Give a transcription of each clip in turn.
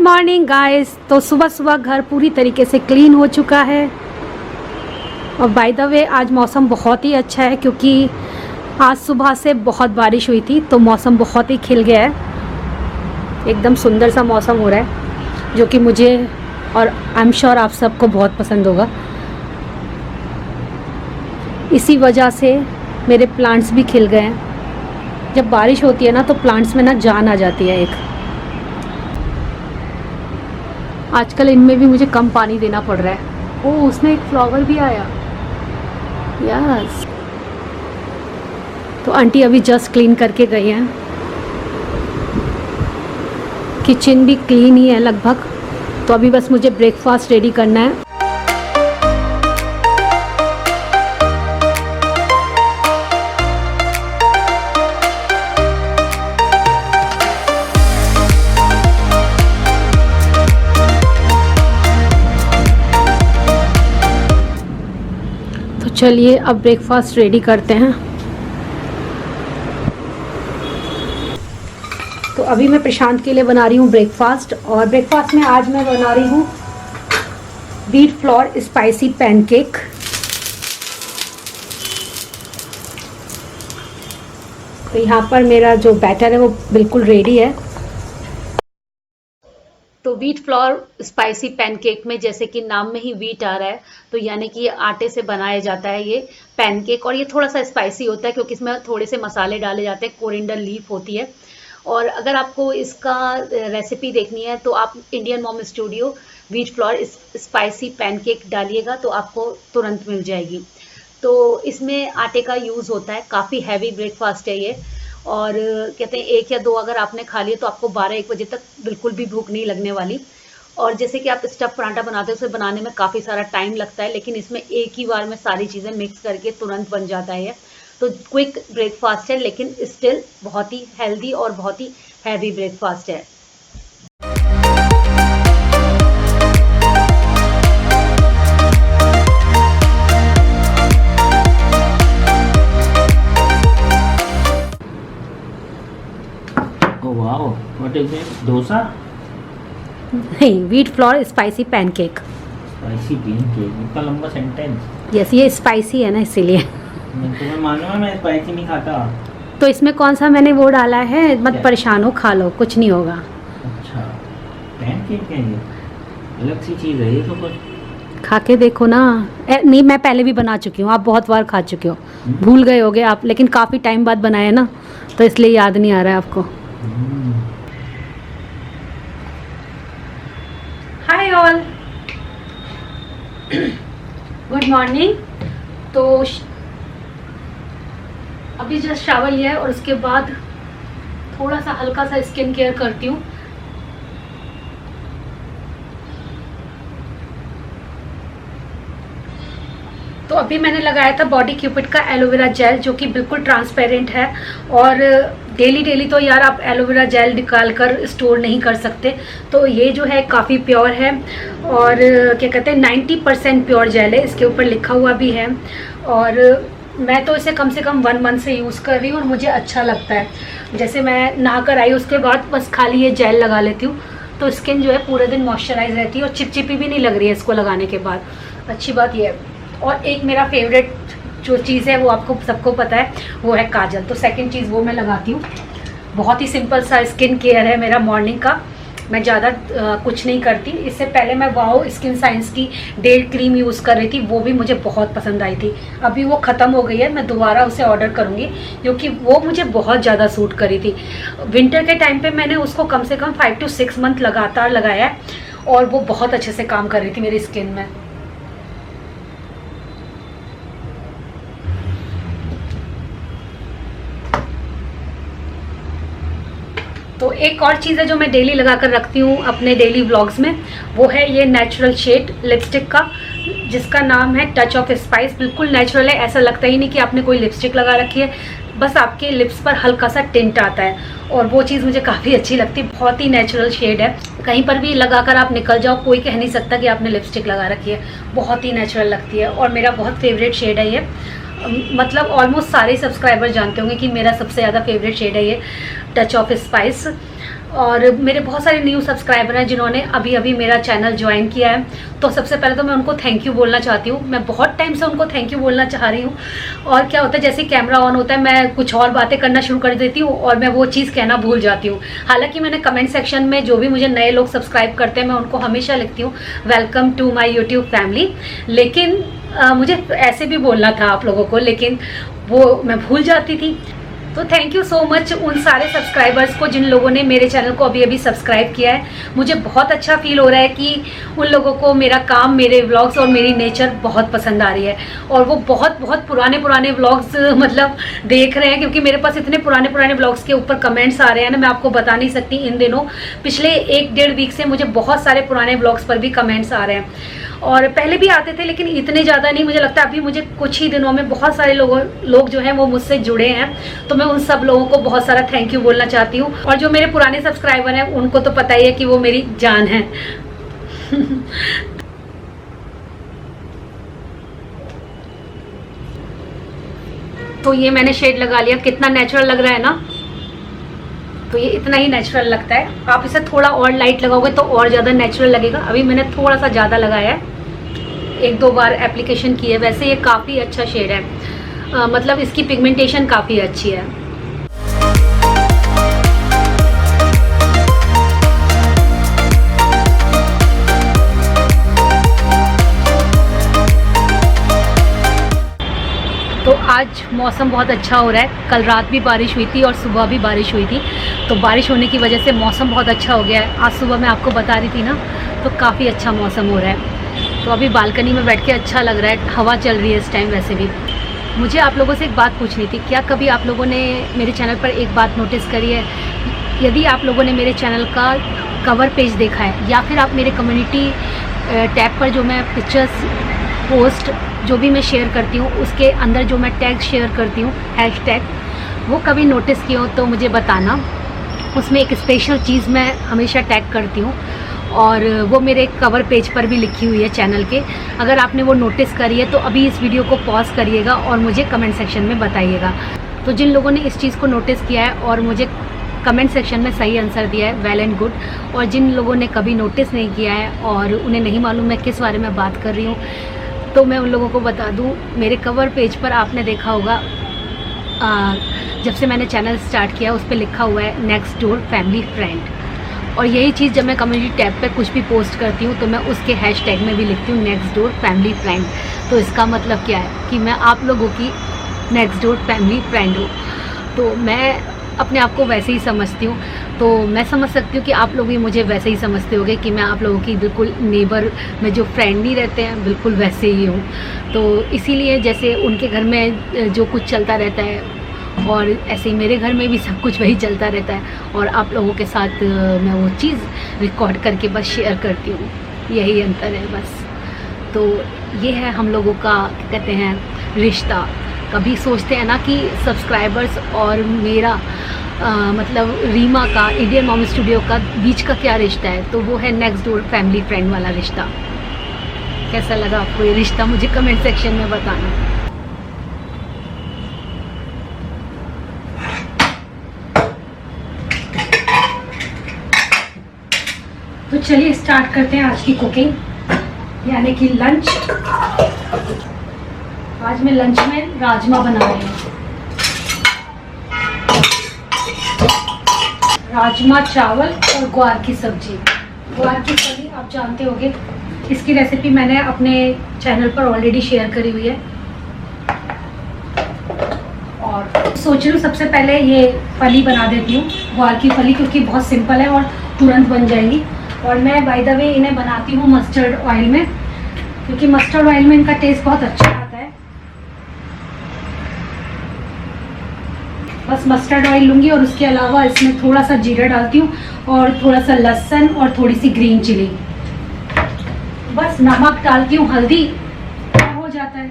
Morning guys. तो सुबह सुबह घर पूरी तरीके से क्लीन हो चुका है और बाय द वे आज मौसम बहुत ही अच्छा है क्योंकि आज सुबह से बहुत बारिश हुई थी तो मौसम बहुत ही खिल गया है। एकदम सुंदर सा मौसम हो रहा है जो कि मुझे और आई एम श्योर आप सबको बहुत पसंद होगा। इसी वजह से मेरे प्लांट्स भी खिल गए हैं। जब बारिश होती है ना तो प्लांट्स में ना जान आ जाती है एक। आजकल इनमें भी मुझे कम पानी देना पड़ रहा है। ओह, उसमें एक फ्लावर भी आया। यस। तो आंटी अभी जस्ट क्लीन करके गई हैं। किचन भी क्लीन ही है लगभग। तो अभी बस मुझे ब्रेकफास्ट रेडी करना है। चलिए अब ब्रेकफास्ट रेडी करते हैं। तो अभी मैं प्रशांत के लिए बना रही हूँ ब्रेकफास्ट और ब्रेकफास्ट में आज मैं बना रही हूँ व्हीट फ्लोर स्पाइसी पैनकेक। तो यहाँ पर मेरा जो बैटर है वो बिल्कुल रेडी है। तो व्हीट फ्लोर स्पाइसी पैनकेक में जैसे कि नाम में ही व्हीट आ रहा है तो यानी कि ये आटे से बनाया जाता है ये पैनकेक। और ये थोड़ा सा स्पाइसी होता है क्योंकि इसमें थोड़े से मसाले डाले जाते हैं। कोरिएंडर लीफ होती है। और अगर आपको इसका रेसिपी देखनी है तो आप Indian mom studio wheat flour spicy pancake डालिएगा तो आपको तुरंत मिल जाएगी। तो इसमें आटे का यूज़ होता है। काफ़ी हैवी ब्रेकफास्ट है ये। और कहते हैं 1 या 2 अगर आपने खा लिया तो आपको 12-1 बजे तक बिल्कुल भी भूख नहीं लगने वाली। और जैसे कि आप स्टफ़ पराठा बनाते हो उसे बनाने में काफ़ी सारा टाइम लगता है, लेकिन इसमें एक ही बार में सारी चीज़ें मिक्स करके तुरंत बन जाता है। तो क्विक ब्रेकफास्ट है लेकिन स्टिल बहुत ही हेल्दी और बहुत ही हैवी ब्रेकफास्ट है। Wow, what is it? Dosa? नहीं, wheat flour spicy pancake. Spicy pancake? इतना लंबा सेंटेंस। यस, ये स्पाइसी है ना इसीलिए। तुम्हें मालूम है मैं स्पाइसी नहीं खाता। तो इसमें कौन सा मैंने वो डाला है, मत क्या? परेशान हो, खा लो, कुछ नहीं होगा। अच्छा, पैनकेक है ये? अलग सी चीज़ है ये तो। कुछ खा के देखो ना। नहीं, मैं पहले भी बना चुकी हूँ, आप बहुत बार खा चुके हो। भूल गए होगे आप, लेकिन काफ़ी टाइम बाद बनाया ना तो इसलिए याद नहीं आ रहा है आपको। Hi all, good morning. तो अभी जस्ट शावर लिया है और उसके बाद थोड़ा सा हल्का सा स्किन केयर करती हूँ। तो अभी मैंने लगाया था बॉडी क्यूपिड का एलोवेरा जेल जो कि बिल्कुल ट्रांसपेरेंट है। और डेली तो यार आप एलोवेरा जेल निकाल कर स्टोर नहीं कर सकते। तो ये जो है काफ़ी प्योर है और क्या कहते हैं 90% प्योर जेल है, इसके ऊपर लिखा हुआ भी है। और मैं तो इसे कम से कम 1 मंथ से यूज़ कर रही हूँ और मुझे अच्छा लगता है। जैसे मैं नहा कर आई उसके बाद बस खाली ये जेल लगा लेती हूँ तो स्किन जो है पूरे दिन मॉइस्चराइज रहती है और चिपचिपी भी नहीं लग रही है इसको लगाने के बाद। अच्छी बात ये है। और एक मेरा फेवरेट जो चीज़ है वो आपको सबको पता है, वो है काजल। तो सेकंड चीज़ वो मैं लगाती हूँ। बहुत ही सिंपल सा स्किन केयर है मेरा मॉर्निंग का। मैं ज़्यादा कुछ नहीं करती। इससे पहले मैं वाओ स्किन साइंस की डे क्रीम यूज़ कर रही थी, वो भी मुझे बहुत पसंद आई थी। अभी वो ख़त्म हो गई है, मैं दोबारा उसे ऑर्डर करूँगी क्योंकि वो मुझे बहुत ज़्यादा सूट करी थी। विंटर के टाइम पर मैंने उसको कम से कम 5 to 6 मंथ लगातार लगाया है और वो बहुत अच्छे से काम कर रही थी मेरी स्किन में। तो एक और चीज़ है जो मैं डेली लगा कर रखती हूँ अपने डेली व्लॉग्स में, वो है ये नेचुरल शेड लिपस्टिक का जिसका नाम है टच ऑफ स्पाइस। बिल्कुल नेचुरल है, ऐसा लगता ही नहीं कि आपने कोई लिपस्टिक लगा रखी है, बस आपके लिप्स पर हल्का सा टिंट आता है और वो चीज़ मुझे काफ़ी अच्छी लगती है। बहुत ही नेचुरल शेड है, कहीं पर भी लगाकर आप निकल जाओ कोई कह नहीं सकता कि आपने लिपस्टिक लगा रखी है। बहुत ही नेचुरल लगती है और मेरा बहुत फेवरेट शेड है ये। मतलब ऑलमोस्ट सारे सब्सक्राइबर जानते होंगे कि मेरा सबसे ज़्यादा फेवरेट शेड है ये टच ऑफ स्पाइस। और मेरे बहुत सारे न्यू सब्सक्राइबर हैं जिन्होंने अभी अभी मेरा चैनल ज्वाइन किया है, तो सबसे पहले तो मैं उनको थैंक यू बोलना चाहती हूँ। मैं बहुत टाइम से उनको थैंक यू बोलना चाह रही हूँ। और क्या होता है, जैसे कैमरा ऑन होता है मैं कुछ और बातें करना शुरू कर देती हूँ और मैं वो चीज़ कहना भूल जाती हूँ। हालांकि मैंने कमेंट सेक्शन में जो भी मुझे नए लोग सब्सक्राइब करते हैं मैं उनको हमेशा लिखती हूँ welcome to my YouTube family, लेकिन मुझे ऐसे भी बोलना था आप लोगों को, लेकिन वो मैं भूल जाती थी। तो थैंक यू सो मच उन सारे सब्सक्राइबर्स को जिन लोगों ने मेरे चैनल को अभी अभी सब्सक्राइब किया है। मुझे बहुत अच्छा फील हो रहा है कि उन लोगों को मेरा काम, मेरे व्लॉग्स और मेरी नेचर बहुत पसंद आ रही है, और वो बहुत बहुत पुराने व्लॉग्स मतलब देख रहे हैं, क्योंकि मेरे पास इतने पुराने व्लॉग्स के ऊपर कमेंट्स आ रहे हैं ना, मैं आपको बता नहीं सकती। इन दिनों पिछले 1-1.5 वीक से मुझे बहुत सारे पुराने व्लॉग्स पर भी कमेंट्स आ रहे हैं, और पहले भी आते थे लेकिन इतने ज़्यादा नहीं। मुझे लगता है अभी मुझे कुछ ही दिनों में बहुत सारे लोग जो हैं वो मुझसे जुड़े हैं, तो मैं उन सब लोगों को बहुत सारा थैंक यू बोलना चाहती हूँ। और जो मेरे पुराने सब्सक्राइबर हैं उनको तो पता ही है कि वो मेरी जान है। तो ये मैंने शेड लगा लिया, कितना नेचुरल लग रहा है ना। तो ये इतना ही नेचुरल लगता है, आप इसे थोड़ा और लाइट लगाओगे तो और ज़्यादा नेचुरल लगेगा। अभी मैंने थोड़ा सा ज़्यादा लगाया है, 1-2 बार एप्लीकेशन की है। वैसे ये काफ़ी अच्छा शेड है, मतलब इसकी पिगमेंटेशन काफ़ी अच्छी है। तो आज मौसम बहुत अच्छा हो रहा है। कल रात भी बारिश हुई थी और सुबह भी बारिश हुई थी, तो बारिश होने की वजह से मौसम बहुत अच्छा हो गया है। आज सुबह मैं आपको बता रही थी ना, तो काफ़ी अच्छा मौसम हो रहा है। तो अभी बालकनी में बैठ के अच्छा लग रहा है, हवा चल रही है इस टाइम। वैसे भी मुझे आप लोगों से एक बात पूछनी थी, क्या कभी आप लोगों ने मेरे चैनल पर एक बात नोटिस करी है? यदि आप लोगों ने मेरे चैनल का कवर पेज देखा है, या फिर आप मेरे कम्युनिटी टैब पर जो मैं पिक्चर्स पोस्ट जो भी मैं शेयर करती हूँ उसके अंदर जो मैं टैग शेयर करती हूँ, हैशटैग, वो कभी नोटिस किए हो तो मुझे बताना। उसमें एक स्पेशल चीज़ मैं हमेशा टैग करती हूँ, और वो मेरे कवर पेज पर भी लिखी हुई है चैनल के। अगर आपने वो नोटिस करी है तो अभी इस वीडियो को पॉज करिएगा और मुझे कमेंट सेक्शन में बताइएगा। तो जिन लोगों ने इस चीज़ को नोटिस किया है और मुझे कमेंट सेक्शन में सही आंसर दिया है, वेल एंड गुड। और जिन लोगों ने कभी नोटिस नहीं किया है और उन्हें नहीं मालूम मैं किस बारे में बात कर रही हूँ, तो मैं उन लोगों को बता दूँ, मेरे कवर पेज पर आपने देखा होगा जब से मैंने चैनल स्टार्ट किया उस पर लिखा हुआ है नेक्स्ट डोर फैमिली फ्रेंड। और यही चीज़ जब मैं कम्युनिटी टैब पे कुछ भी पोस्ट करती हूँ तो मैं उसके हैशटैग में भी लिखती हूँ नेक्स्ट डोर फैमिली फ्रेंड। तो इसका मतलब क्या है कि मैं आप लोगों की नेक्स्ट डोर फैमिली फ्रेंड हूँ। तो मैं अपने आप को वैसे ही समझती हूँ, तो मैं समझ सकती हूँ कि आप लोग भी मुझे वैसे ही समझते होंगे कि मैं आप लोगों की बिल्कुल नेबर में जो फ्रेंड नहीं रहते हैं बिल्कुल वैसे ही हूँ। तो इसीलिए जैसे उनके घर में जो कुछ चलता रहता है और ऐसे ही मेरे घर में भी सब कुछ वही चलता रहता है, और आप लोगों के साथ मैं वो चीज़ रिकॉर्ड करके बस शेयर करती हूँ, यही अंतर है बस। तो ये है हम लोगों का क्या कहते हैं रिश्ता। कभी सोचते हैं ना कि सब्सक्राइबर्स और मेरा मतलब रीमा का, इंडियन मॉम स्टूडियो का बीच का क्या रिश्ता है, तो वो है नेक्स्ट डोर फैमिली फ्रेंड वाला रिश्ता। कैसा लगा आपको ये रिश्ता मुझे कमेंट सेक्शन में बताना। तो चलिए स्टार्ट करते हैं आज की कुकिंग, यानी कि लंच। आज मैं लंच में राजमा बना रही हूँ। राजमा चावल और ग्वार की सब्जी। ग्वार की फली आप जानते होंगे, इसकी रेसिपी मैंने अपने चैनल पर ऑलरेडी शेयर करी हुई है। और सोच रही हूँ सबसे पहले ये फली बना देती हूँ, ग्वार की फली, क्योंकि बहुत सिंपल है और तुरंत बन जाएगी। और मैं बाय द वे इन्हें बनाती हूँ मस्टर्ड ऑयल में, क्योंकि मस्टर्ड ऑयल में इनका टेस्ट बहुत अच्छा आता है। बस मस्टर्ड ऑयल लूँगी और उसके अलावा इसमें थोड़ा सा जीरा डालती हूँ और थोड़ा सा लहसुन और थोड़ी सी ग्रीन चिली। बस नमक डालती हूँ, हल्दी, और हो जाता है।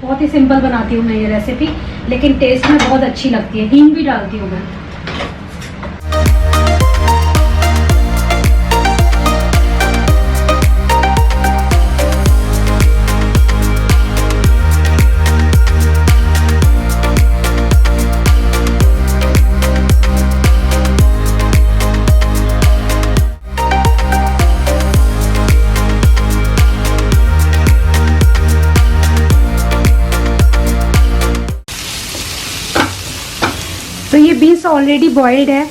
बहुत ही सिंपल बनाती हूँ मैं ये रेसिपी, लेकिन टेस्ट में बहुत अच्छी लगती है। हींग भी डालती हूँ मैं। तो ये बीन्स ऑलरेडी बॉइल्ड है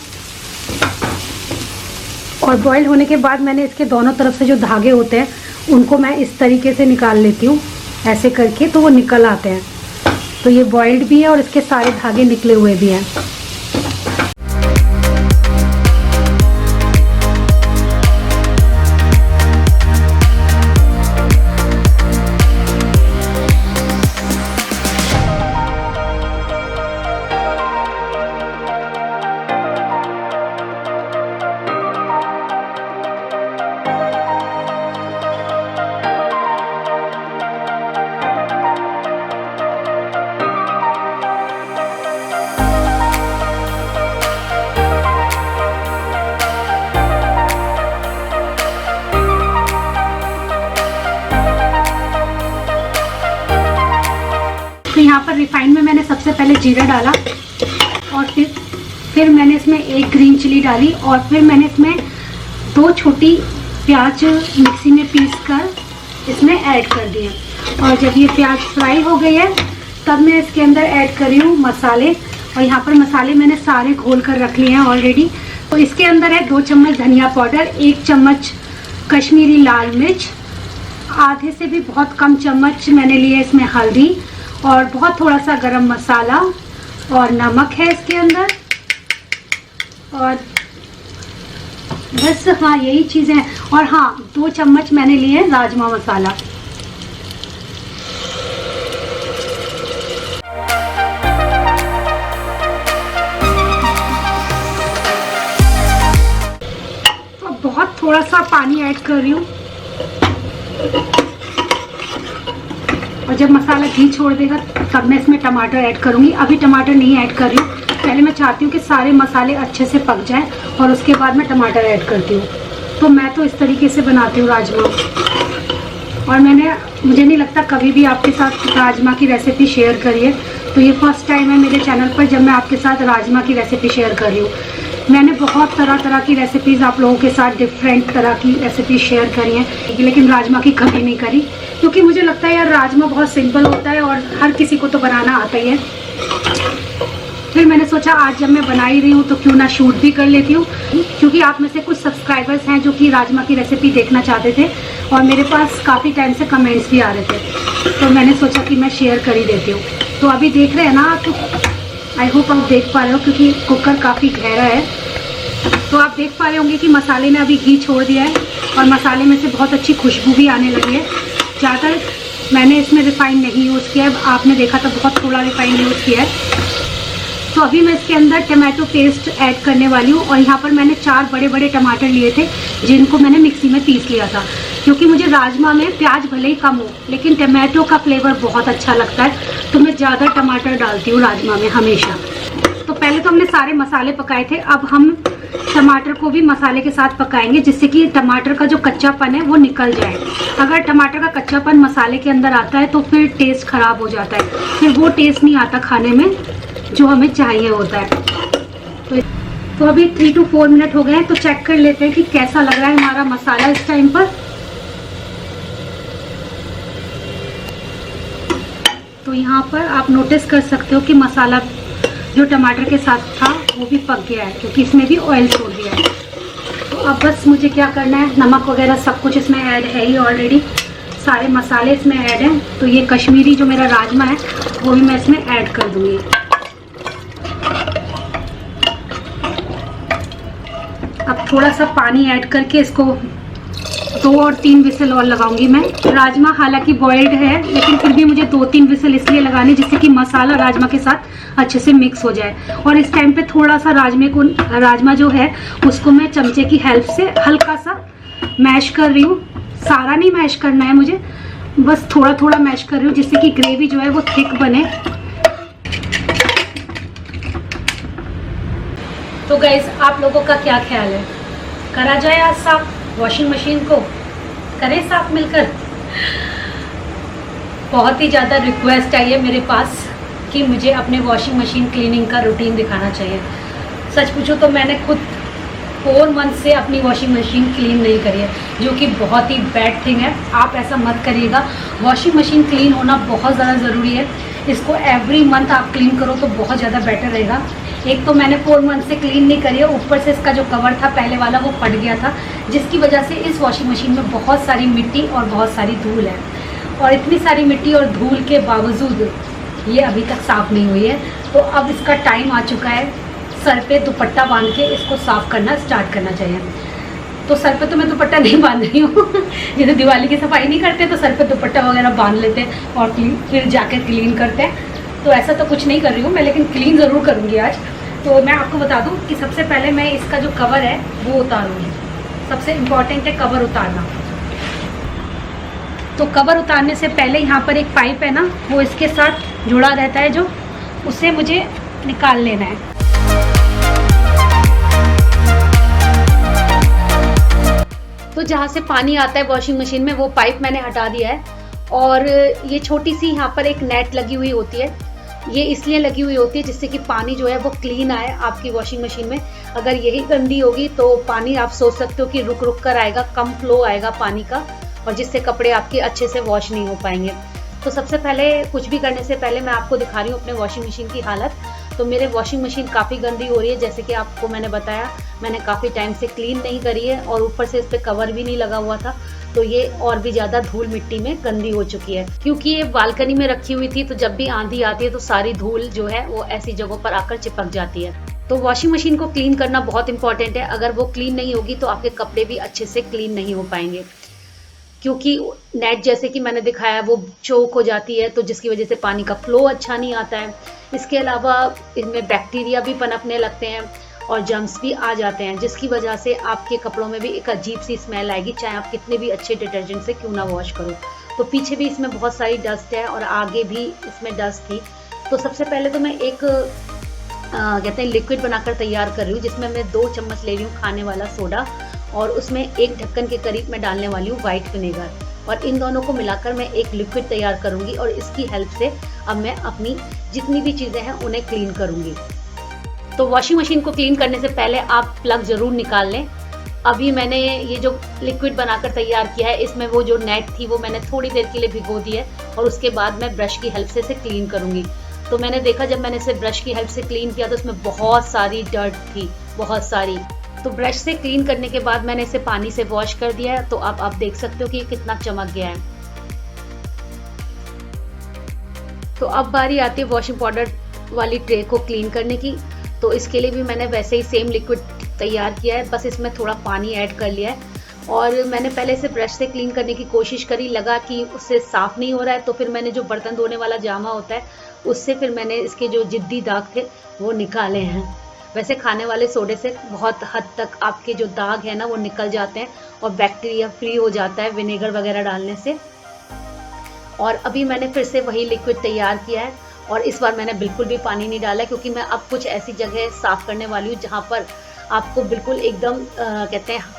और बॉईल होने के बाद मैंने इसके दोनों तरफ से जो धागे होते हैं उनको मैं इस तरीके से निकाल लेती हूँ, ऐसे करके, तो वो निकल आते हैं। तो ये बॉइल्ड भी है और इसके सारे धागे निकले हुए भी हैं। तो यहाँ पर रिफाइंड में मैंने सबसे पहले जीरा डाला और फिर मैंने इसमें एक ग्रीन चिली डाली और फिर मैंने इसमें 2 छोटी प्याज मिक्सी में पीस कर इसमें ऐड कर दिए। और जब ये प्याज फ्राई हो गई है तब मैं इसके अंदर ऐड कर रही हूँ मसाले। और यहाँ पर मसाले मैंने सारे घोल कर रख लिए हैं ऑलरेडी। तो इसके अंदर है 2 चम्मच धनिया पाउडर, 1 चम्मच कश्मीरी लाल मिर्च, आधे से भी बहुत कम चम्मच मैंने लिए इसमें हल्दी और बहुत थोड़ा सा गरम मसाला और नमक है इसके अंदर। और बस हाँ, यही चीज़ें हैं। और हाँ, 2 चम्मच मैंने लिए राजमा मसाला। तो बहुत थोड़ा सा पानी ऐड कर रही हूँ और जब मसाला घी छोड़ देगा तब मैं इसमें टमाटर ऐड करूँगी। अभी टमाटर नहीं ऐड कर रही हूँ, पहले मैं चाहती हूँ कि सारे मसाले अच्छे से पक जाएं और उसके बाद मैं टमाटर ऐड करती हूँ। तो मैं तो इस तरीके से बनाती हूँ राजमा। और मुझे नहीं लगता कभी भी आपके साथ राजमा की रेसिपी शेयर करी है। तो ये फर्स्ट टाइम है मेरे चैनल पर जब मैं आपके साथ राजमा की रेसिपी शेयर कर रही हूँ। मैंने बहुत तरह की रेसिपीज़ आप लोगों के साथ डिफरेंट तरह की रेसिपी शेयर करी हैं, लेकिन राजमा की कभी नहीं करी, क्योंकि मुझे लगता है यार राजमा बहुत सिंपल होता है और हर किसी को तो बनाना आता ही है। फिर मैंने सोचा आज जब मैं बना ही रही हूँ तो क्यों ना शूट भी कर लेती हूँ, क्योंकि आप में से कुछ सब्सक्राइबर्स हैं जो कि राजमा की रेसिपी देखना चाहते थे और मेरे पास काफ़ी टाइम से कमेंट्स भी आ रहे थे। तो मैंने सोचा कि मैं शेयर कर ही देती हूँ। तो अभी देख रहे हैं ना आप, आई होप आप देख पा रहे हो क्योंकि कुकर काफ़ी गहरा है। तो आप देख पा रहे होंगे कि मसाले ने अभी घी छोड़ दिया है और मसाले में से बहुत अच्छी खुशबू भी आने लगी है। ज़्यादा मैंने इसमें रिफाइंड नहीं यूज़ किया है, आपने देखा था बहुत थोड़ा रिफाइंड यूज़ किया है। तो अभी मैं इसके अंदर टमाटो पेस्ट ऐड करने वाली हूँ और यहाँ पर मैंने 4 बड़े बड़े टमाटर लिए थे जिनको मैंने मिक्सी में पीस लिया था, क्योंकि मुझे राजमा में प्याज भले ही कम हो लेकिन टमाटो का फ्लेवर बहुत अच्छा लगता है, तो मैं ज़्यादा टमाटर डालती हूँ राजमा में हमेशा। तो पहले तो हमने सारे मसाले पकाए थे, अब हम टमाटर को भी मसाले के साथ पकाएंगे जिससे कि टमाटर का जो कच्चापन है वो निकल जाए। अगर टमाटर का कच्चापन मसाले के अंदर आता है तो फिर टेस्ट खराब हो जाता है, फिर वो टेस्ट नहीं आता खाने में जो हमें चाहिए होता है। तो अभी 3 to 4 मिनट हो गए हैं, तो चेक कर लेते हैं कि कैसा लग रहा है हमारा मसाला इस टाइम पर। तो यहाँ पर आप नोटिस कर सकते हो कि मसाला जो टमाटर के साथ था वो भी पक गया है, क्योंकि इसमें भी ऑयल छोड़ दिया है। तो अब बस मुझे क्या करना है, नमक वगैरह सब कुछ इसमें ऐड है ही ऑलरेडी, सारे मसाले इसमें ऐड हैं। तो ये कश्मीरी जो मेरा राजमा है वो भी मैं इसमें ऐड कर दूँगी। अब थोड़ा सा पानी ऐड करके इसको 2 और 3 विसल और लगाऊंगी मैं। राजमा हालांकि बॉइल्ड है लेकिन फिर भी मुझे 2-3 विसल इसलिए लगाने जिससे कि मसाला राजमा के साथ अच्छे से मिक्स हो जाए। और इस टाइम पे थोड़ा सा राजमा जो है उसको मैं चमचे की हेल्प से हल्का सा मैश कर रही हूँ। सारा नहीं मैश करना है मुझे, बस थोड़ा थोड़ा मैश कर रही हूँ जिससे कि ग्रेवी जो है वो थिक बने। तो गाइस आप लोगों का क्या ख्याल है, करा जाए आज साफ वॉशिंग मशीन को, करें साफ मिलकर? बहुत ही ज़्यादा रिक्वेस्ट आई है मेरे पास कि मुझे अपने वॉशिंग मशीन क्लीनिंग का रूटीन दिखाना चाहिए। सच पूछो तो मैंने खुद 4 मंथ से अपनी वॉशिंग मशीन क्लीन नहीं करी है, जो कि बहुत ही बैड थिंग है। आप ऐसा मत करिएगा, वॉशिंग मशीन क्लीन होना बहुत ज़्यादा ज़रूरी है। इसको एवरी मंथ आप क्लीन करो तो बहुत ज़्यादा बेटर रहेगा। एक तो मैंने 4 मंथ से क्लीन नहीं करी है, ऊपर से इसका जो कवर था पहले वाला वो फट गया था, जिसकी वजह से इस वॉशिंग मशीन में बहुत सारी मिट्टी और बहुत सारी धूल है। और इतनी सारी मिट्टी और धूल के बावजूद ये अभी तक साफ़ नहीं हुई है। तो अब इसका टाइम आ चुका है, सर पे दुपट्टा बांध के इसको साफ़ करना स्टार्ट करना चाहिए। तो सर पे तो मैं दुपट्टा नहीं बांध रही हूँ जैसे दिवाली की सफाई नहीं करते तो सर पे दुपट्टा वगैरह बांध लेते हैं और फिर जाके क्लीन करते हैं। तो ऐसा तो कुछ नहीं कर रही हूँ मैं, लेकिन क्लीन ज़रूर करूँगी आज। तो मैं आपको बता दूँ कि सबसे पहले मैं इसका जो कवर है वो उतारूँगी। सबसे इम्पॉर्टेंट है कवर उतारना। तो कवर उतारने से पहले यहाँ पर एक पाइप है ना, वो इसके साथ जुड़ा रहता है, जो उसे मुझे निकाल लेना है। तो जहाँ से पानी आता है वॉशिंग मशीन में वो पाइप मैंने हटा दिया है। और ये छोटी सी यहाँ पर एक नेट लगी हुई होती है, ये इसलिए लगी हुई होती है जिससे कि पानी जो है वो क्लीन आए आपकी वॉशिंग मशीन में। अगर यही गंदी होगी तो पानी आप सोच सकते हो कि रुक रुक कर आएगा, कम फ्लो आएगा पानी का, और जिससे कपड़े आपके अच्छे से वॉश नहीं हो पाएंगे। तो सबसे पहले कुछ भी करने से पहले मैं आपको दिखा रही हूँ अपने वॉशिंग मशीन की हालत। तो मेरे वॉशिंग मशीन काफ़ी गंदी हो रही है, जैसे कि आपको मैंने बताया मैंने काफ़ी टाइम से क्लीन नहीं करी है और ऊपर से इस पर कवर भी नहीं लगा हुआ था, तो ये और भी ज़्यादा धूल मिट्टी में गंदी हो चुकी है। क्योंकि ये बालकनी में रखी हुई थी तो जब भी आंधी आती है तो सारी धूल जो है वो ऐसी जगहों पर आकर चिपक जाती है। तो वॉशिंग मशीन को क्लीन करना बहुत इंपॉर्टेंट है। अगर वो क्लीन नहीं होगी तो आपके कपड़े भी अच्छे से क्लीन नहीं हो पाएंगे, क्योंकि नेट जैसे कि मैंने दिखाया वो चोक हो जाती है, तो जिसकी वजह से पानी का फ्लो अच्छा नहीं आता है। इसके अलावा इसमें बैक्टीरिया भी पनपने लगते हैं और जर्म्स भी आ जाते हैं, जिसकी वजह से आपके कपड़ों में भी एक अजीब सी स्मेल आएगी, चाहे आप कितने भी अच्छे डिटर्जेंट से क्यों ना वॉश करो। तो पीछे भी इसमें बहुत सारी डस्ट है और आगे भी इसमें डस्ट थी। तो सबसे पहले तो मैं एक कहते हैं लिक्विड बनाकर तैयार कर रही हूँ, जिसमें मैं 2 चम्मच ले रही हूँ खाने वाला सोडा और उसमें 1 ढक्कन के करीब मैं डालने वाली हूँ वाइट विनेगर, और इन दोनों को मिलाकर मैं एक लिक्विड तैयार करूँगी। और इसकी हेल्प से अब मैं अपनी जितनी भी चीज़ें हैं उन्हें क्लीन करूँगी। तो वॉशिंग मशीन को क्लीन करने से पहले आप प्लग ज़रूर निकाल लें। अभी मैंने ये जो लिक्विड बनाकर तैयार किया है, इसमें वो जो नेट थी वो मैंने थोड़ी देर के लिए भिगो दी है और उसके बाद मैं ब्रश की हेल्प से इसे क्लीन करूँगी। तो मैंने देखा जब मैंने इसे ब्रश की हेल्प से क्लीन किया तो उसमें बहुत सारी डर्ट थी, बहुत सारी। तो ब्रश से क्लीन करने के बाद मैंने इसे पानी से वॉश कर दिया है। तो अब आप देख सकते हो कि ये कितना चमक गया है। तो अब बारी आती है वॉशिंग पाउडर वाली ट्रे को क्लीन करने की। तो इसके लिए भी मैंने वैसे ही सेम लिक्विड तैयार किया है, बस इसमें थोड़ा पानी ऐड कर लिया है। और मैंने पहले से ब्रश से क्लीन करने की कोशिश करी, लगा कि उससे साफ़ नहीं हो रहा है, तो फिर मैंने जो बर्तन धोने वाला जामा होता है उससे फिर मैंने इसके जो जिद्दी दाग थे वो निकाले हैं। वैसे खाने वाले सोडे से बहुत हद तक आपके जो दाग है ना वो निकल जाते हैं और बैक्टीरिया फ्री हो जाता है विनेगर वगैरह डालने से। और अभी मैंने फिर से वही लिक्विड तैयार किया है और इस बार मैंने बिल्कुल भी पानी नहीं डाला, क्योंकि मैं अब कुछ ऐसी जगह साफ़ करने वाली हूँ जहाँ पर आपको बिल्कुल एकदम कहते हैं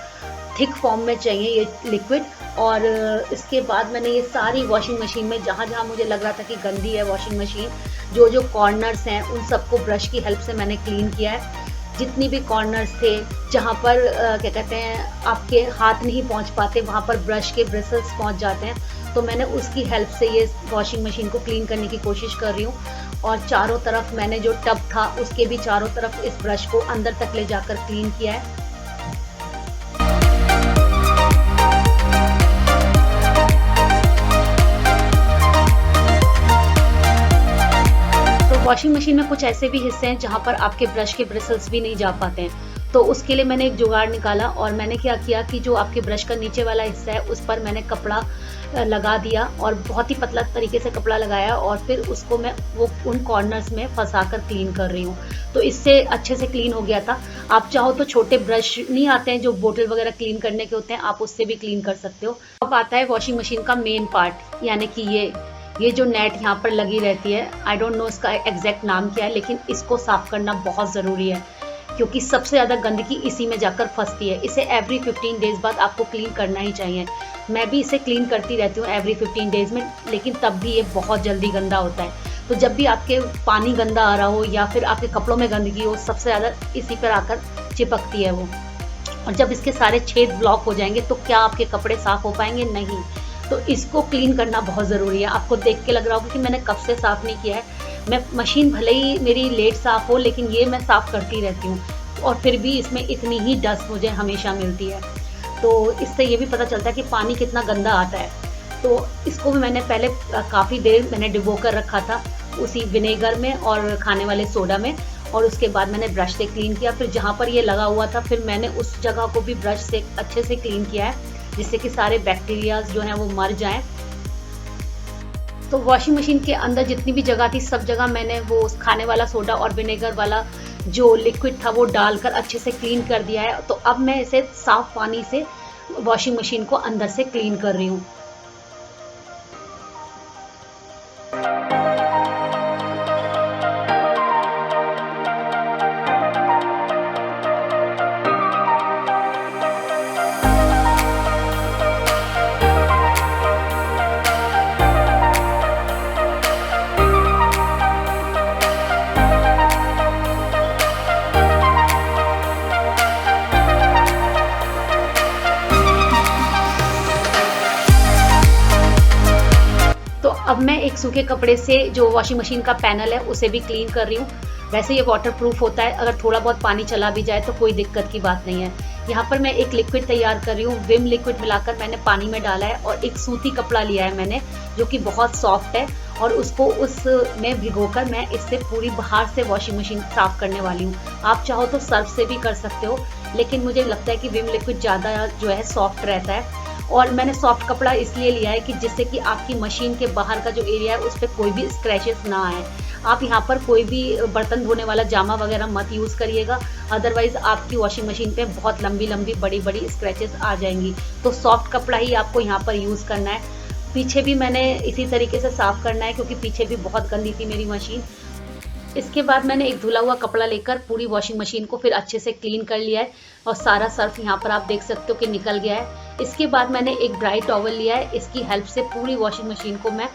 थिक फॉर्म में चाहिए ये लिक्विड। और इसके बाद मैंने ये सारी वॉशिंग मशीन में जहाँ जहाँ मुझे लग रहा था कि गंदी है वॉशिंग मशीन, जो जो कॉर्नर्स हैं उन सबको ब्रश की हेल्प से मैंने क्लीन किया है। जितनी भी कॉर्नर्स थे जहाँ पर क्या कहते हैं आपके हाथ नहीं पहुँच पाते, वहाँ पर ब्रश के ब्रिसल्स पहुँच जाते हैं, तो मैंने उसकी हेल्प से ये वॉशिंग मशीन को क्लीन करने की कोशिश कर रही हूँ। और चारों तरफ मैंने जो टब था उसके भी चारों तरफ इस ब्रश को अंदर तक ले जाकर क्लीन किया है। वॉशिंग मशीन में कुछ ऐसे भी हिस्से हैं जहाँ पर आपके ब्रश के ब्रिसल्स भी नहीं जा पाते हैं, तो उसके लिए मैंने एक जुगाड़ निकाला और मैंने क्या किया कि जो आपके ब्रश का नीचे वाला हिस्सा है उस पर मैंने कपड़ा लगा दिया और बहुत ही पतला तरीके से कपड़ा लगाया और फिर उसको मैं वो उन कॉर्नर्स में फंसा कर क्लीन कर रही हूँ। तो इससे अच्छे से क्लीन हो गया था। आप चाहो तो छोटे ब्रश नहीं आते हैं जो बोतल वगैरह क्लीन करने के होते हैं, आप उससे भी क्लीन कर सकते हो। अब आता है वॉशिंग मशीन का मेन पार्ट, यानी कि ये जो नेट यहाँ पर लगी रहती है, आई डोंट नो इसका एग्जैक्ट नाम क्या है, लेकिन इसको साफ करना बहुत ज़रूरी है क्योंकि सबसे ज़्यादा गंदगी इसी में जाकर फंसती है। इसे एवरी 15 डेज़ बाद आपको क्लीन करना ही चाहिए। मैं भी इसे क्लीन करती रहती हूँ एवरी 15 डेज़ में, लेकिन तब भी ये बहुत जल्दी गंदा होता है। तो जब भी आपके पानी गंदा आ रहा हो या फिर आपके कपड़ों में गंदगी हो, सबसे ज़्यादा इसी पर आकर चिपकती है वो। और जब इसके सारे छेद ब्लॉक हो जाएंगे तो क्या आपके कपड़े साफ़ हो पाएंगे? नहीं। तो इसको क्लीन करना बहुत ज़रूरी है। आपको देख के लग रहा होगा कि मैंने कब से साफ़ नहीं किया है, मैं मशीन भले ही मेरी लेट साफ़ हो, लेकिन ये मैं साफ़ करती रहती हूँ और फिर भी इसमें इतनी ही डस्ट मुझे हमेशा मिलती है। तो इससे ये भी पता चलता है कि पानी कितना गंदा आता है। तो इसको भी मैंने पहले काफ़ी देर मैंने डिबो कर रखा था उसी विनेगर में और खाने वाले सोडा में, और उसके बाद मैंने ब्रश से क्लीन किया। फिर जहाँ पर ये लगा हुआ था फिर मैंने उस जगह को भी ब्रश से अच्छे से क्लीन किया है, जिससे कि सारे बैक्टीरियाज जो हैं वो मर जाएं। तो वॉशिंग मशीन के अंदर जितनी भी जगह थी सब जगह मैंने वो खाने वाला सोडा और विनेगर वाला जो लिक्विड था वो डालकर अच्छे से क्लीन कर दिया है। तो अब मैं इसे साफ पानी से वॉशिंग मशीन को अंदर से क्लीन कर रही हूँ। तो अब मैं एक सूखे कपड़े से जो वॉशिंग मशीन का पैनल है उसे भी क्लीन कर रही हूँ। वैसे ये वाटर प्रूफ होता है, अगर थोड़ा बहुत पानी चला भी जाए तो कोई दिक्कत की बात नहीं है। यहाँ पर मैं एक लिक्विड तैयार कर रही हूँ। विम लिक्विड मिलाकर मैंने पानी में डाला है और एक सूती कपड़ा लिया है मैंने, जो कि बहुत सॉफ्ट है, और उसको उसमें भिगोकर मैं इससे पूरी बाहर से वॉशिंग मशीन साफ करने वाली हूँ। आप चाहो तो सर्फ से भी कर सकते हो, लेकिन मुझे लगता है कि विम लिक्विड ज़्यादा जो है सॉफ्ट रहता है। और मैंने सॉफ्ट कपड़ा इसलिए लिया है कि जिससे कि आपकी मशीन के बाहर का जो एरिया है उस पर कोई भी स्क्रैचेस ना आए। आप यहाँ पर कोई भी बर्तन धोने वाला जामा वगैरह मत यूज़ करिएगा, अदरवाइज आपकी वॉशिंग मशीन पे बहुत लंबी लंबी बड़ी बड़ी स्क्रैचेस आ जाएंगी। तो सॉफ्ट कपड़ा ही आपको यहाँ पर यूज़ करना है। पीछे भी मैंने इसी तरीके से साफ़ करना है, क्योंकि पीछे भी बहुत गंदी थी मेरी मशीन। इसके बाद मैंने एक धुला हुआ कपड़ा लेकर पूरी वॉशिंग मशीन को फिर अच्छे से क्लीन कर लिया है, और सारा सर्फ यहाँ पर आप देख सकते हो कि निकल गया है। इसके बाद मैंने एक ड्राई टॉवल लिया है, इसकी हेल्प से पूरी वॉशिंग मशीन को मैं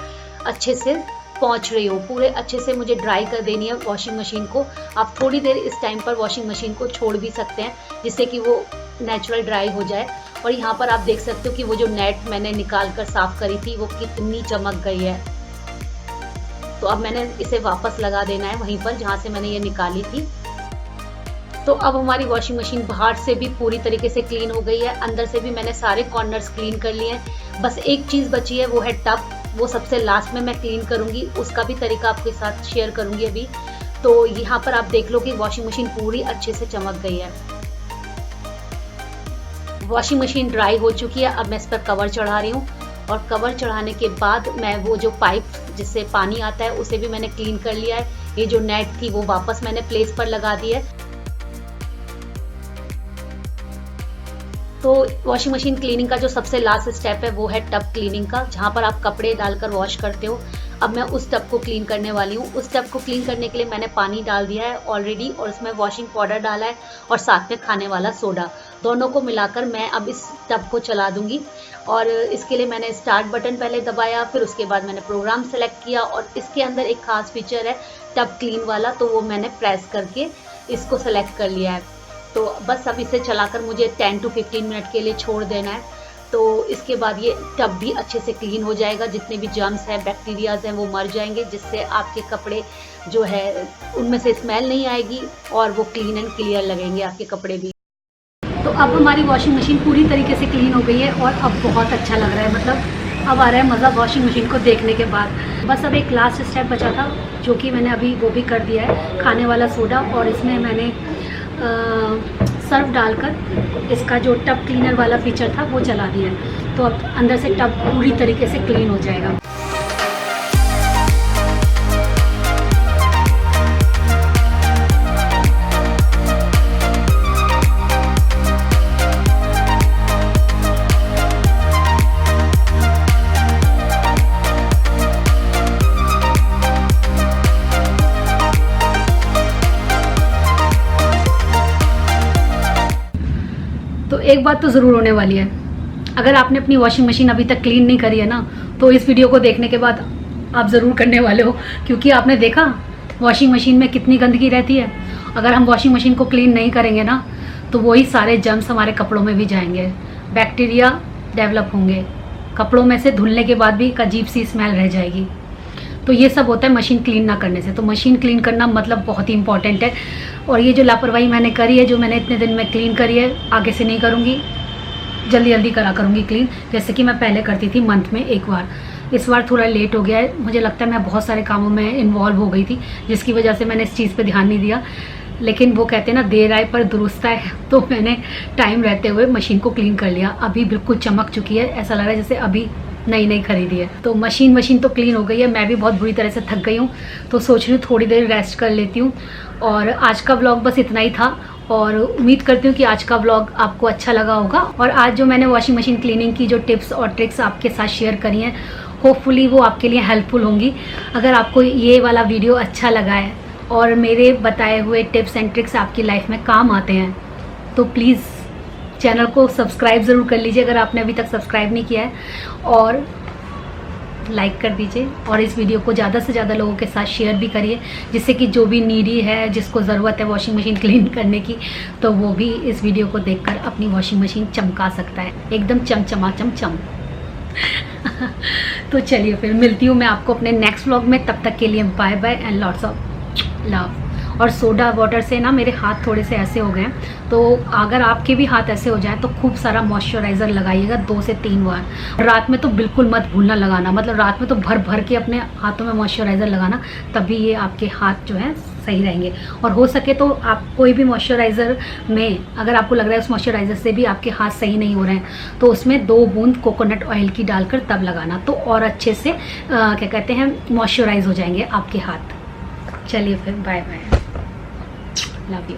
अच्छे से पोंछ रही हूँ। पूरे अच्छे से मुझे ड्राई कर देनी है वॉशिंग मशीन को। आप थोड़ी देर इस टाइम पर वॉशिंग मशीन को छोड़ भी सकते हैं, जिससे कि वो नेचुरल ड्राई हो जाए। और यहाँ पर आप देख सकते हो कि वो जो नेट मैंने निकाल कर साफ करी थी वो कितनी चमक गई है। तो अब मैंने इसे वापस लगा देना है वहीं पर जहाँ से मैंने ये निकाली थी। तो अब हमारी वॉशिंग मशीन बाहर से भी पूरी तरीके से क्लीन हो गई है, अंदर से भी मैंने सारे कॉर्नर्स क्लीन कर लिए हैं। बस एक चीज़ बची है, वो है टब। वो सबसे लास्ट में मैं क्लीन करूँगी, उसका भी तरीका आपके साथ शेयर करूँगी अभी। तो यहाँ पर आप देख लो कि वॉशिंग मशीन पूरी अच्छे से चमक गई है। वॉशिंग मशीन ड्राई हो चुकी है। अब मैं इस पर कवर चढ़ा रही हूँ, और कवर चढ़ाने के बाद मैं वो जो पाइप जिससे पानी आता है उसे भी मैंने क्लीन कर लिया है। ये जो नेट थी वो वापस मैंने प्लेस पर लगा दी है। तो वॉशिंग मशीन क्लीनिंग का जो सबसे लास्ट स्टेप है वो है टब क्लीनिंग का, जहाँ पर आप कपड़े डालकर वॉश करते हो। अब मैं उस टब को क्लीन करने वाली हूँ। उस टब को क्लीन करने के लिए मैंने पानी डाल दिया है ऑलरेडी, और उसमें वॉशिंग पाउडर डाला है और साथ में खाने वाला सोडा। दोनों को मिलाकर मैं अब इस टब को चला दूंगी। और इसके लिए मैंने स्टार्ट बटन पहले दबाया, फिर उसके बाद मैंने प्रोग्राम सेलेक्ट किया, और इसके अंदर एक खास फीचर है टब क्लीन वाला, तो वो मैंने प्रेस करके इसको सेलेक्ट कर लिया है। तो बस अब इसे चलाकर मुझे 10 to 15 मिनट के लिए छोड़ देना है। तो इसके बाद ये टब भी अच्छे से क्लीन हो जाएगा, जितने भी जर्म्स हैं, बैक्टीरियाज हैं, वो मर जाएंगे, जिससे आपके कपड़े जो है उनमें से स्मेल नहीं आएगी और वो क्लीन एंड क्लियर लगेंगे आपके कपड़े भी। तो अब हमारी वॉशिंग मशीन पूरी तरीके से क्लीन हो गई है और अब बहुत अच्छा लग रहा है, मतलब अब आ रहा है मज़ा वॉशिंग मशीन को देखने के बाद। बस अब एक लास्ट स्टेप बचा था, जो कि मैंने अभी वो भी कर दिया है, खाने वाला सोडा, और इसमें मैंने सर्फ डालकर इसका जो टब क्लीनर वाला फीचर था वो चला दिया है। तो अब अंदर से टब पूरी तरीके से क्लीन हो जाएगा। तो एक बात तो ज़रूर होने वाली है, अगर आपने अपनी वॉशिंग मशीन अभी तक क्लीन नहीं करी है ना, तो इस वीडियो को देखने के बाद आप ज़रूर करने वाले हो, क्योंकि आपने देखा वॉशिंग मशीन में कितनी गंदगी रहती है। अगर हम वॉशिंग मशीन को क्लीन नहीं करेंगे ना, तो वही सारे जर्म्स हमारे कपड़ों में भी जाएंगे, बैक्टीरिया डेवलप होंगे, कपड़ों में से धुलने के बाद भी एक अजीब सी स्मेल रह जाएगी। तो ये सब होता है मशीन क्लीन ना करने से। तो मशीन क्लीन करना मतलब बहुत ही इंपॉर्टेंट है। और ये जो लापरवाही मैंने करी है, जो मैंने इतने दिन में क्लीन करी है, आगे से नहीं करूँगी, जल्दी जल्दी करा करूँगी क्लीन, जैसे कि मैं पहले करती थी मंथ में एक बार। इस बार थोड़ा लेट हो गया है, मुझे लगता है मैं बहुत सारे कामों में इन्वॉल्व हो गई थी, जिसकी वजह से मैंने इस चीज़ पे ध्यान नहीं दिया। लेकिन वो कहते हैं ना, देर आए पर दुरुस्त आए, तो मैंने टाइम रहते हुए मशीन को क्लीन कर लिया। अभी बिल्कुल चमक चुकी है, ऐसा लग रहा है जैसे अभी नई खरीदी है। तो मशीन तो क्लीन हो गई है। मैं भी बहुत बुरी तरह से थक गई हूँ, तो सोच रही हूँ थोड़ी देर रेस्ट कर लेती हूँ। और आज का व्लॉग बस इतना ही था, और उम्मीद करती हूँ कि आज का व्लॉग आपको अच्छा लगा होगा। और आज जो मैंने वॉशिंग मशीन क्लीनिंग की जो टिप्स और ट्रिक्स आपके साथ शेयर करी हैं, होपफुली वो आपके लिए हेल्पफुल होंगी। अगर आपको ये वाला वीडियो अच्छा लगा है और मेरे बताए हुए टिप्स एंड ट्रिक्स आपकी लाइफ में काम आते हैं, तो प्लीज़ चैनल को सब्सक्राइब ज़रूर कर लीजिए अगर आपने अभी तक सब्सक्राइब नहीं किया है, और लाइक कर दीजिए, और इस वीडियो को ज़्यादा से ज़्यादा लोगों के साथ शेयर भी करिए, जिससे कि जो भी नीडी है, जिसको ज़रूरत है वॉशिंग मशीन क्लीन करने की, तो वो भी इस वीडियो को देखकर अपनी वॉशिंग मशीन चमका सकता है, एकदम चम। तो चलिए फिर मिलती हूँ मैं आपको अपने नेक्स्ट व्लॉग में। तब तक के लिए bye bye and lots of love. और सोडा वाटर से ना मेरे हाथ थोड़े से ऐसे हो गए हैं, तो अगर आपके भी हाथ ऐसे हो जाए तो खूब सारा मॉइस्चराइज़र लगाइएगा 2 से 3 बार। रात में तो बिल्कुल मत भूलना लगाना, मतलब रात में तो भर के अपने हाथों में मॉइस्चराइज़र लगाना, तभी ये आपके हाथ जो हैं सही रहेंगे। और हो सके तो आप कोई भी मॉइस्चराइज़र में अगर आपको लग रहा है उस मॉइस्चराइज़र से भी आपके हाथ सही नहीं हो रहे हैं, तो उसमें 2 बूंद कोकोनट ऑयल की डालकर तब लगाना, तो और अच्छे से क्या कहते हैं, मॉइस्चराइज हो जाएंगे आपके हाथ। चलिए फिर बाय बाय, लव यू।